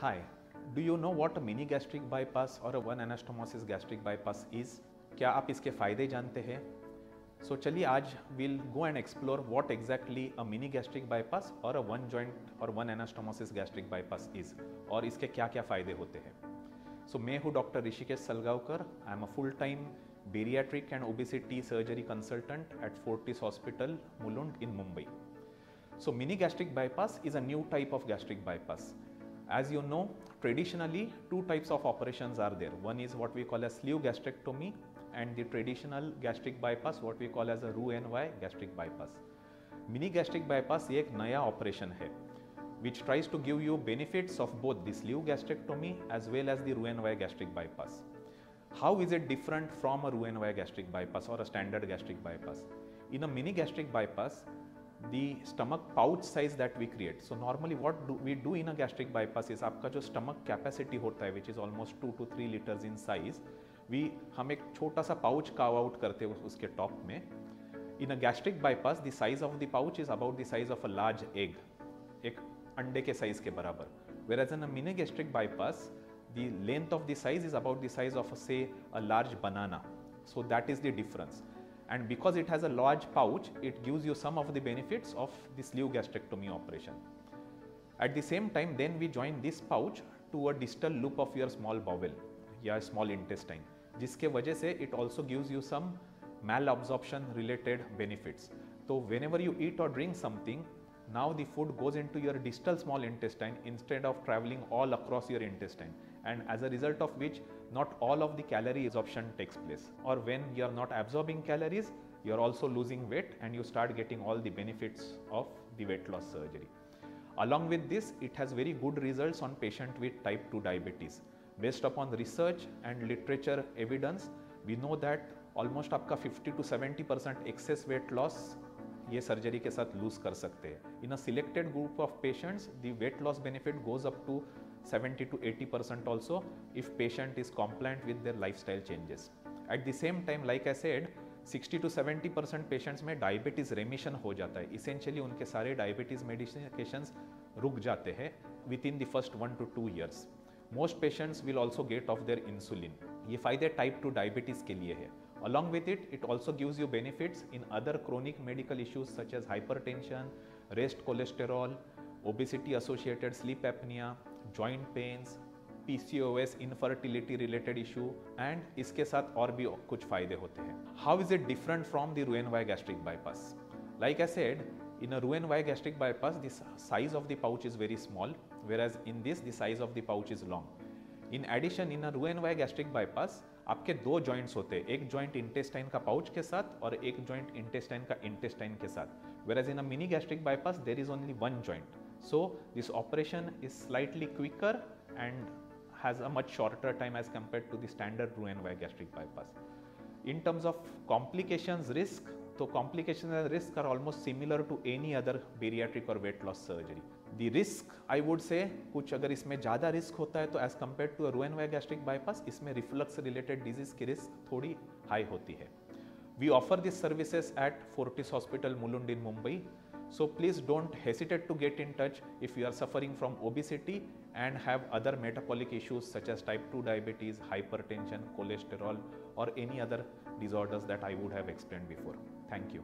Hi, do you know what a mini gastric bypass or a one anastomosis gastric bypass is? क्या आप इसके फायदे जानते हैं? So चलिए आज we'll go and explore what exactly a mini gastric bypass or a one joint or one anastomosis gastric bypass is और इसके क्या क्या फायदे होते हैं. So मैं हूँ doctor Rishikesh Salgaonkar. I am a full-time bariatric and obesity surgery consultant at Fortis Hospital, Mulund in Mumbai. So mini gastric bypass is a new type of gastric bypass. As you know, traditionally two types of operations are there. One is what we call as sleeve gastrectomy and the traditional gastric bypass what we call as a Roux-en-Y gastric bypass. Mini gastric bypass ये एक नया operation है which tries to give you benefits of both the sleeve gastrectomy as well as the Roux-en-Y gastric bypass. How is it different from a Roux-en-Y gastric bypass or a standard gastric bypass? In a mini gastric bypass, the stomach pouch size that we create. So normally what we do in a gastric bypass is आपका जो stomach capacity होता है which is almost 2 to 3 liters in size, हम एक छोटा सा pouch carve out करते हैं उसके top में. In a gastric bypass, the size of the pouch is about the size of a large egg, एक अंडे के size के बराबर. Whereas in a mini gastric bypass, the length of the size is about the size of say a large banana. So that is the difference. And because it has a large pouch, it gives you some of the benefits of the sleeve gastrectomy operation. At the same time, then we join this pouch to a distal loop of your small bowel या small intestine, जिसके वजह से it also gives you some malabsorption related benefits. So whenever you eat or drink something, now the food goes into your distal small intestine instead of traveling all across your intestine, and as a result of which not all of the calorie absorption takes place, or when you are not absorbing calories, you are also losing weight and you start getting all the benefits of the weight loss surgery. Along with this, it has very good results on patient with type 2 diabetes. Based upon research and literature evidence, we know that almost आपका 50 to 70% excess weight loss ये surgery के साथ loose कर सकते हैं. In a selected group of patients, the weight loss benefit goes up to 70 to 80% also if patient is compliant with their lifestyle changes. At the same time, like I said, 60 to 70% patients में diabetes रेमिशन हो जाता है. Essentially उनके सारे diabetes medications रुक जाते हैं with in the first 1 to 2 years. Most patients will also get off their insulin. ये फायदे टाइप 2 डायबिटीज के लिए है. Along with it, it also gives you benefits in other chronic medical issues such as hypertension, raised cholesterol, obesity associated sleep apnea, joint pains, PCOS, infertility related issue, and इसके साथ और भी कुछ फायदे होते हैं. How is it different from the Roux-en-Y gastric bypass? Like I said, in a Roux-en-Y gastric bypass, the size of the pouch is very small, whereas in this, the size of the pouch is long. In addition, in a Roux-en-Y gastric bypass, आपके दो joints होते हैं, एक joint intestine का pouch के साथ और एक जॉइंट इंटेस्टाइन का इंटेस्टाइन के साथ. Whereas in a mini gastric bypass, there is only one joint. So this operation is slightly quicker and has a much shorter time as compared to the standard Roux-en-Y gastric bypass. In terms of complications risk, so complications and risk are almost similar to any other bariatric or weight loss surgery. The risk, I would say, कुछ अगर इसमें ज़्यादा risk होता है तो as compared to a Roux-en-Y gastric bypass, इसमें reflux related disease की risk थोड़ी हाई होती है. We offer these services at Fortis Hospital, Mulund in Mumbai. So please don't hesitate to get in touch if you are suffering from obesity and have other metabolic issues such as type 2 diabetes, hypertension, cholesterol, or any other disorders that I would have explained before. Thank you.